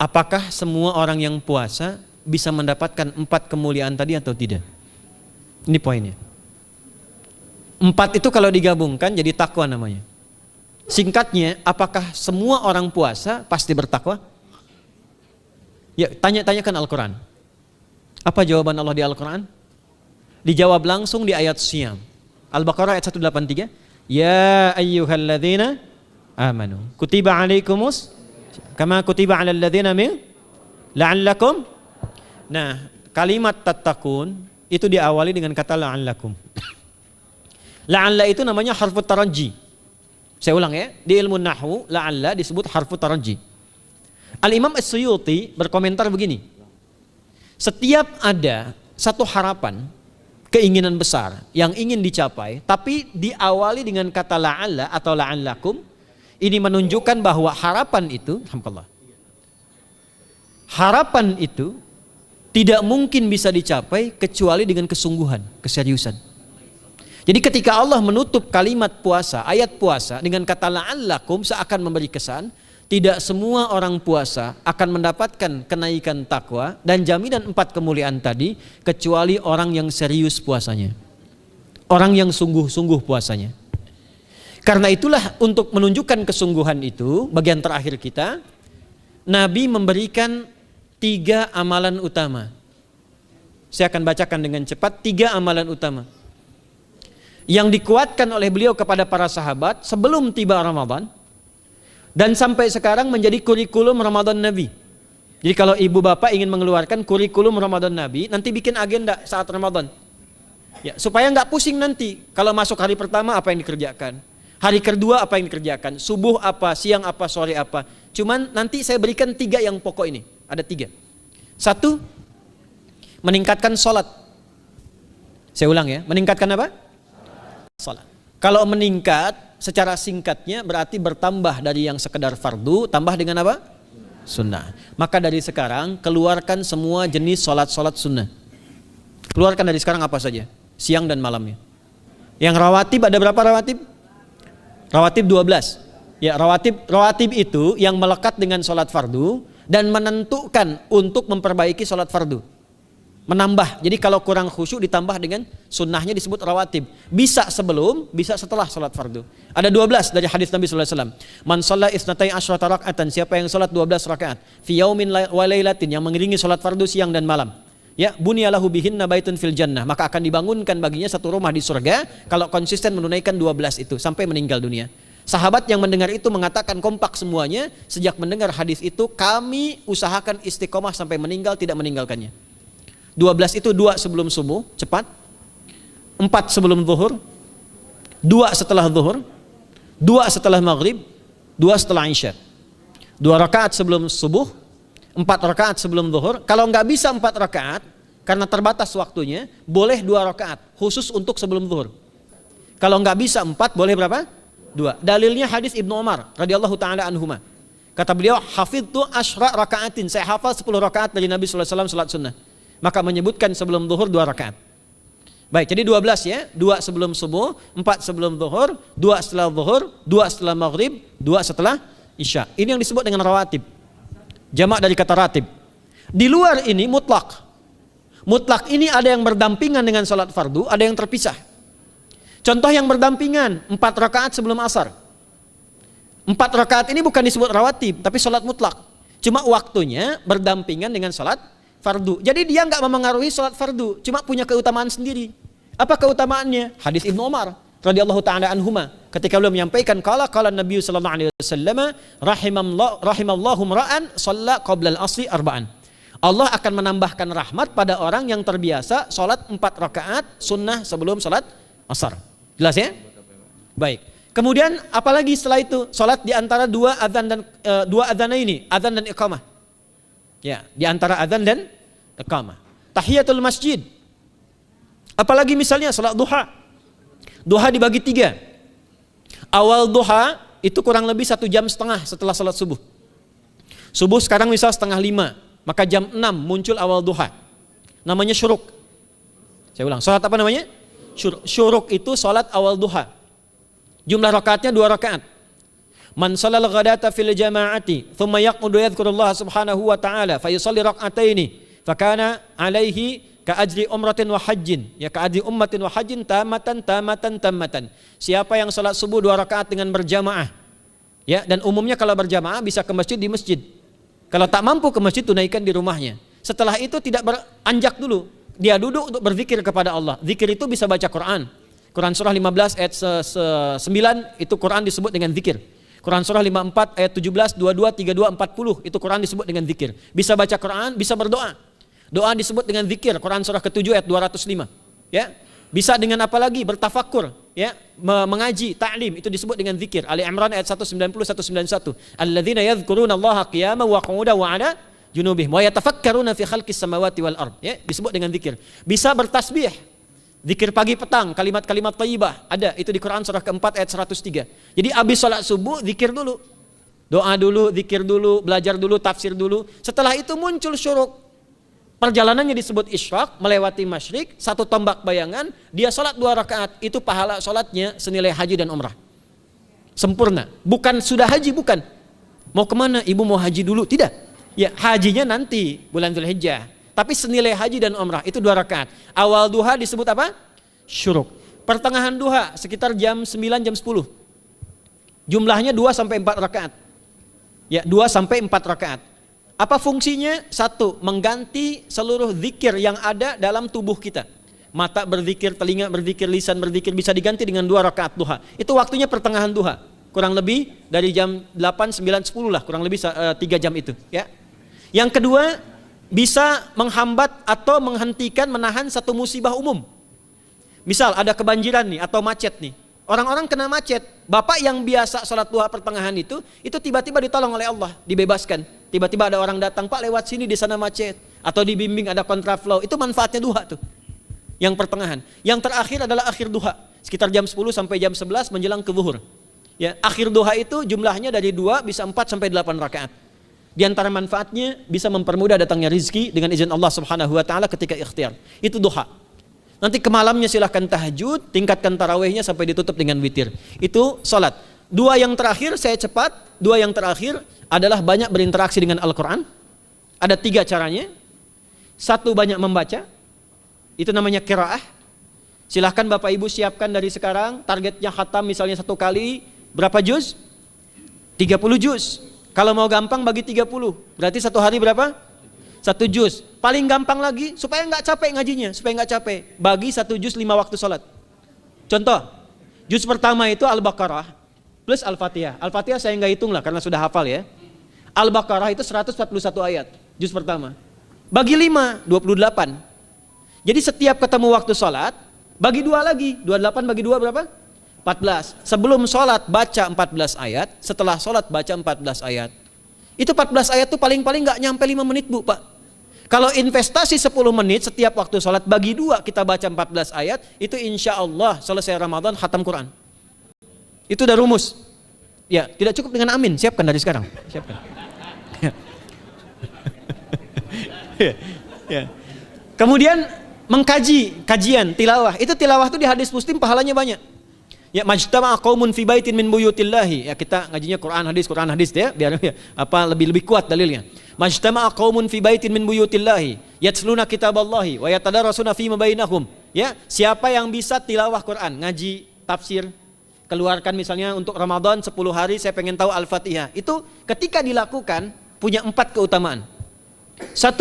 apakah semua orang yang puasa bisa mendapatkan 4 kemuliaan tadi atau tidak? Ini poinnya. 4 itu kalau digabungkan jadi takwa namanya. Singkatnya, apakah semua orang puasa pasti bertakwa? Ya, tanyakan Al-Quran. Apa jawaban Allah di Al-Quran? Dijawab langsung di ayat Siyam. Al-Baqarah ayat 183. Ya ayyuhalladzina amanu kutiba alaikumus kama kutiba alal ladzina min la'allakum. Nah, kalimat tattaqun itu diawali dengan kata la'allakum. La'alla itu namanya harfut taraji. Saya ulang ya, di ilmu nahwu la'alla disebut harfut taraji. Al-Imam As-Suyuti berkomentar begini. Setiap ada satu harapan, keinginan besar yang ingin dicapai, tapi diawali dengan kata la'alla atau la'allakum, ini menunjukkan bahwa harapan itu, alhamdulillah, harapan itu tidak mungkin bisa dicapai kecuali dengan kesungguhan, keseriusan. Jadi ketika Allah menutup kalimat puasa, ayat puasa dengan kata la'allakum, seakan memberi kesan tidak semua orang puasa akan mendapatkan kenaikan takwa dan jaminan 4 kemuliaan tadi kecuali orang yang serius puasanya, orang yang sungguh-sungguh puasanya. Karena itulah untuk menunjukkan kesungguhan itu, bagian terakhir kita, Nabi memberikan 3 amalan utama. Saya akan bacakan dengan cepat 3 amalan utama yang dikuatkan oleh beliau kepada para sahabat sebelum tiba Ramadan dan sampai sekarang menjadi kurikulum Ramadan Nabi. Jadi kalau ibu bapak ingin mengeluarkan kurikulum Ramadan Nabi, nanti bikin agenda saat Ramadan. Ya, supaya nggak pusing nanti. Kalau masuk hari pertama apa yang dikerjakan, hari kedua apa yang dikerjakan, subuh apa, siang apa, sore apa. Cuman nanti saya berikan 3 yang pokok ini. Ada 3. 1, meningkatkan sholat. Saya ulang ya, meningkatkan apa? Sholat. Kalau meningkat secara singkatnya berarti bertambah dari yang sekedar fardu, tambah dengan apa? Sunnah. Maka dari sekarang keluarkan semua jenis sholat-sholat sunnah. Keluarkan dari sekarang apa saja, siang dan malamnya. Yang rawatib ada berapa rawatib? Rawatib 12. Ya, rawatib itu yang melekat dengan sholat fardu dan menentukan untuk memperbaiki sholat fardu. Menambah, jadi kalau kurang khusyuk ditambah dengan sunnahnya disebut rawatib. Bisa sebelum, bisa setelah sholat fardu. Ada 12 dari hadis Nabi SAW. Man shalla isnatai asyrata raka'atan, siapa yang sholat 12 rakaat fi yaumin wa lailatin, yang mengiringi sholat fardu siang dan malam, ya, bunyalahu bihinna baitun fil jannah, maka akan dibangunkan baginya satu rumah di surga kalau konsisten menunaikan 12 itu sampai meninggal dunia. Sahabat yang mendengar itu mengatakan kompak semuanya, sejak mendengar hadis itu kami usahakan istiqomah sampai meninggal tidak meninggalkannya. 12 itu 2 sebelum subuh, cepat. 4 sebelum zuhur, 2 setelah zuhur, 2 setelah maghrib, 2 setelah isya. 2 rakaat sebelum subuh, 4 rakaat sebelum zuhur. Kalau nggak bisa 4 rakaat karena terbatas waktunya, boleh 2 rakaat khusus untuk sebelum zuhur. Kalau nggak bisa 4, boleh berapa? 2. Dalilnya hadis Ibnu Umar radhiyallahu taala anhuma. Kata beliau, hafidtu asyra rakaatin, saya hafal 10 rakaat dari Nabi sallallahu alaihi wasallam salat sunnah. Maka menyebutkan sebelum zuhur 2 rakaat. Baik, jadi 12 ya, 2 sebelum subuh, 4 sebelum zuhur, 2 setelah zuhur, 2 setelah maghrib, 2 setelah isya. Ini yang disebut dengan rawatib. Jamak dari kata ratib. Di luar ini mutlak. Mutlak ini ada yang berdampingan dengan salat fardu, ada yang terpisah. Contoh yang berdampingan, 4 rakaat sebelum asar. 4 rakaat ini bukan disebut rawatib, tapi salat mutlak. Cuma waktunya berdampingan dengan salat fardu. Jadi dia nggak memengaruhi salat fardu, cuma punya keutamaan sendiri. Apa keutamaannya? Hadis Ibnu Umar radhiyallahu taala anhuma, ketika beliau menyampaikan qala Nabi sallallahu alaihi wasallam rahimallahu ra'an shalla qabla al-asri arba'an. Allah akan menambahkan rahmat pada orang yang terbiasa salat 4 rakaat sunnah sebelum salat asar. Jelas ya? Baik. Kemudian apalagi setelah itu? Salat di antara 2 adzan dan 2 adzan ini, adzan dan iqamah. Ya, di antara adzan dan iqamah. Tahiyatul masjid. Apalagi misalnya salat duha. Duha dibagi 3. Awal duha itu kurang lebih 1,5 jam setelah salat subuh. Subuh sekarang misal 4:30, maka jam 6 muncul awal duha. Namanya syuruk. Saya ulang, salat apa namanya? Syuruk itu salat awal duha. Jumlah rakaatnya 2 rakaat. Man shalal ghadata fil jama'ati thumma yaqudu yadhkurullah subhanahu wa ta'ala fa yusalli rak'ataini fa kana alaihi ka ajri umratin wa hajjin, ya ka ajri ummatin wa hajjin tamatan. Siapa yang salat subuh 2 rakaat dengan berjamaah, ya, dan umumnya kalau berjamaah bisa ke masjid di masjid. Kalau tak mampu ke masjid, tunaikan di rumahnya. Setelah itu tidak beranjak dulu, dia duduk untuk berzikir kepada Allah. Zikir itu bisa baca Quran. Quran surah 15 ayat 9 itu Quran disebut dengan zikir. Quran surah 54 ayat 17, 22, 32, 40 itu Quran disebut dengan zikir. Bisa baca Quran, bisa berdoa. Doa disebut dengan zikir. Quran surah ke-7 ayat 205. Ya. Bisa dengan apa lagi? Bertafakkur, ya, mengaji, ta'lim, itu disebut dengan zikir. Ali Imran ayat 190 191. Alladzina yadhkuruna Allaha qiyaman wa qu'udan wa 'ala junubihim wa yatafakkaruna fi khalqis samawati wal ard, ya, disebut dengan zikir. Bisa bertasbih. Zikir pagi petang, kalimat-kalimat thayyibah, ada itu di Quran surah ke-4 ayat 103. Jadi habis salat subuh zikir dulu. Doa dulu, zikir dulu, belajar dulu, tafsir dulu. Setelah itu muncul syuruk. Perjalanannya disebut isyraq, melewati masyrik, 1 tombak bayangan, dia salat 2 rakaat, itu pahala salatnya senilai haji dan umrah. Sempurna. Bukan sudah haji, bukan. Mau kemana? Ibu mau haji dulu? Tidak. Ya, hajinya nanti bulan Dzulhijjah. Tapi senilai haji dan umrah itu 2 rakaat. Awal duha disebut apa? Syuruk. Pertengahan duha sekitar jam 9 jam 10. Jumlahnya 2 sampai 4 rakaat. Ya, 2 sampai 4 rakaat. Apa fungsinya? 1, mengganti seluruh zikir yang ada dalam tubuh kita. Mata berzikir, telinga berzikir, lisan berzikir, bisa diganti dengan 2 rakaat duha. Itu waktunya pertengahan duha. Kurang lebih dari jam 8, 9, 10 lah, kurang lebih 3 jam itu, ya. Yang kedua, bisa menghambat atau menghentikan, menahan satu musibah umum. Misal ada kebanjiran nih atau macet nih. Orang-orang kena macet. Bapak yang biasa sholat duha pertengahan itu tiba-tiba ditolong oleh Allah, dibebaskan. Tiba-tiba ada orang datang, Pak lewat sini di sana macet. Atau dibimbing ada kontraflow. Itu manfaatnya duha tuh. Yang pertengahan. Yang terakhir adalah akhir duha. Sekitar jam 10 sampai jam 11 menjelang ke zuhur. Ya, akhir duha itu jumlahnya dari 2 bisa 4 sampai 8 rakaat. Di antara manfaatnya bisa mempermudah datangnya rezeki dengan izin Allah Subhanahu wa taala ketika ikhtiar. Itu duha. Nanti ke malamnya silahkan tahajud, tingkatkan tarawihnya sampai ditutup dengan witir. Itu salat. 2 yang terakhir saya cepat, 2 yang terakhir adalah banyak berinteraksi dengan Al-Qur'an. Ada 3 caranya. 1, banyak membaca. Itu namanya qiraah. Silahkan Bapak Ibu siapkan dari sekarang, targetnya khatam misalnya 1 kali berapa juz? 30 juz. Kalau mau gampang bagi 30, berarti 1 hari berapa? 1 juz. Paling gampang lagi supaya nggak capek ngajinya, supaya nggak capek, bagi 1 juz 5 waktu sholat. Contoh, juz pertama itu Al-Baqarah plus Al-Fatihah. Al-Fatihah saya nggak hitung lah karena sudah hafal ya. Al-Baqarah itu 141 ayat, juz pertama. Bagi 5, 28. Jadi setiap ketemu waktu sholat, bagi 2 lagi, 28 bagi 2 berapa? 14. Sebelum sholat baca 14 ayat, setelah sholat baca 14 ayat. Itu 14 ayat tuh paling-paling nggak nyampe 5 menit Bu Pak. Kalau investasi 10 menit setiap waktu sholat, bagi 2 kita baca 14 ayat, itu insya Allah selesai Ramadan khatam Quran. Itu udah rumus. Ya, tidak cukup dengan amin, siapkan dari sekarang. Siapkan. Ya. Kemudian mengkaji, kajian, tilawah. Itu tilawah itu di hadis Muslim pahalanya banyak. Ya, majtama'a qaumun fi baitin min buyutillahi. Ya, kita ngajinya Quran hadis ya, biar ya, lebih kuat dalilnya. Majtama'a qaumun fi baitin min buyutillahi yatluna kitaballahi wa yatadarasuna fima bainahum. Ya, siapa yang bisa tilawah Quran, ngaji, tafsir, keluarkan misalnya untuk Ramadan 10 hari saya pengen tahu Al-Fatihah. Itu ketika dilakukan punya 4 keutamaan. 1,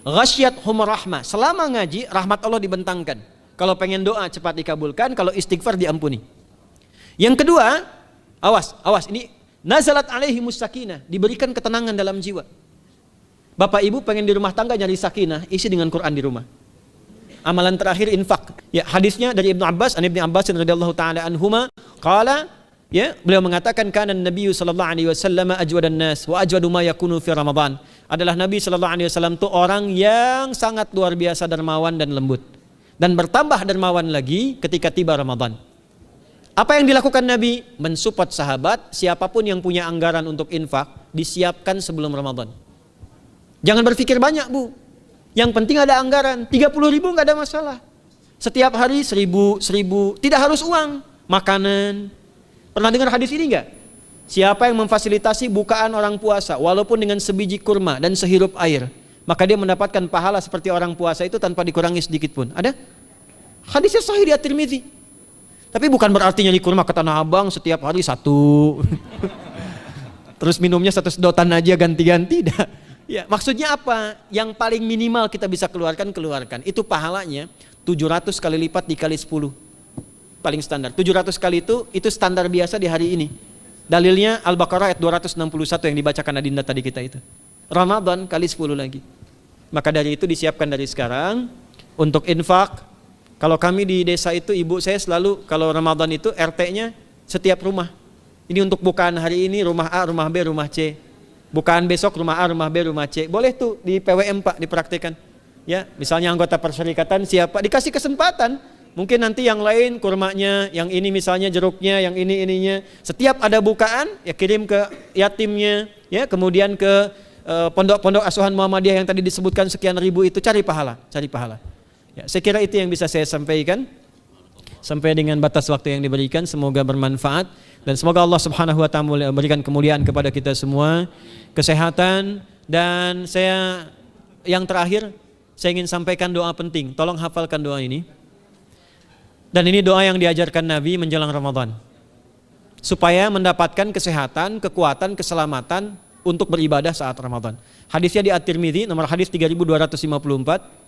ghasyiyatuhum rahmah. Selama ngaji rahmat Allah dibentangkan. Kalau pengen doa cepat dikabulkan, kalau istighfar diampuni. Yang kedua, awas ini nazalat alaihimus sakinah, diberikan ketenangan dalam jiwa. Bapak Ibu pengen di rumah tangga nyari sakinah, isi dengan Quran di rumah. Amalan terakhir infak. Ya, hadisnya dari Ibnu Abbas, an Ibnu Abbas radhiyallahu taala anhuma, qala, ya, beliau mengatakan kana Nabi sallallahu alaihi wasallam ajwadan nas wa ajwadu ma yakunu fi Ramadan. Adalah Nabi sallallahu alaihi wasallam itu orang yang sangat luar biasa dermawan dan lembut. Dan bertambah dermawan lagi ketika tiba Ramadan. Apa yang dilakukan Nabi? Mensupport sahabat, siapapun yang punya anggaran untuk infak, disiapkan sebelum Ramadan. Jangan berpikir banyak Bu. Yang penting ada anggaran, 30.000 nggak ada masalah. Setiap hari 1.000, tidak harus uang, makanan. Pernah dengar hadis ini nggak? Siapa yang memfasilitasi bukaan orang puasa walaupun dengan sebiji kurma dan sehirup air, maka dia mendapatkan pahala seperti orang puasa itu tanpa dikurangi sedikit pun. Ada? Hadisnya sahih di At-Tirmidzi. Tapi bukan berarti nyari kurma ke Tanah Abang setiap hari satu. Terus minumnya satu sedotan aja ganti-ganti. Ya, maksudnya apa? Yang paling minimal kita bisa keluarkan. Itu pahalanya 700 kali lipat dikali 10. Paling standar. 700 kali itu standar biasa di hari ini. Dalilnya Al-Baqarah ayat 261 yang dibacakan Adinda tadi kita itu. Ramadan kali 10 lagi. Maka dari itu disiapkan dari sekarang untuk infak. Kalau kami di desa itu, ibu saya selalu kalau Ramadan itu RT-nya setiap rumah. Ini untuk bukaan hari ini rumah A, rumah B, rumah C. Bukaan besok rumah A, rumah B, rumah C. Boleh tuh di PWM Pak dipraktikkan. Ya, misalnya anggota perserikatan siapa dikasih kesempatan. Mungkin nanti yang lain kurmanya, yang ini misalnya jeruknya, yang ini ininya. Setiap ada bukaan ya kirim ke yatimnya, ya kemudian ke pondok-pondok asuhan Muhammadiyah yang tadi disebutkan sekian ribu itu, cari pahala. Ya, saya kira itu yang bisa saya sampaikan sampai dengan batas waktu yang diberikan. Semoga bermanfaat dan semoga Allah Subhanahu wa taala memberikan kemuliaan kepada kita semua, kesehatan. Dan saya yang terakhir saya ingin sampaikan doa penting. Tolong hafalkan doa ini. Dan ini doa yang diajarkan Nabi menjelang Ramadan supaya mendapatkan kesehatan, kekuatan, keselamatan untuk beribadah saat Ramadan. Hadisnya di At-Tirmidzi nomor hadis 3254.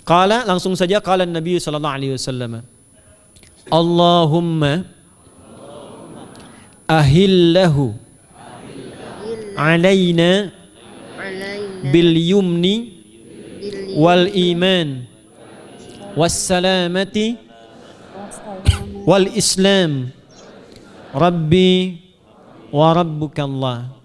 Qala, langsung saja qala Nabi sallallahu alaihi wasallam. Allahumma ahillahu alaina bil yumni wal iman was salamati wal islam rabbi wa rabbukallah.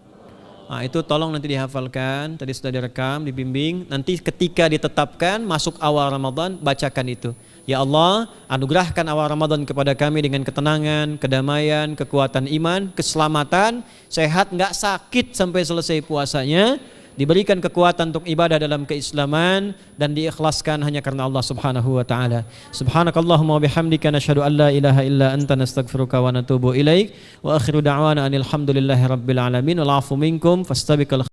Nah, itu tolong nanti dihafalkan, tadi sudah direkam, dibimbing. Nanti ketika ditetapkan masuk awal Ramadan, bacakan itu. Ya Allah, anugerahkan awal Ramadan kepada kami dengan ketenangan, kedamaian, kekuatan iman, keselamatan, sehat, nggak sakit sampai selesai puasanya, diberikan kekuatan untuk ibadah dalam keislaman dan diikhlaskan hanya karena Allah Subhanahu wa taala. Subhanakallahumma wa bihamdika nasyhadu an la ilaha illa anta nastaghfiruka wa natubu ilaik wa akhiru da'wana anil hamdulillahi rabbil alamin wal 'afu minkum fastabiqul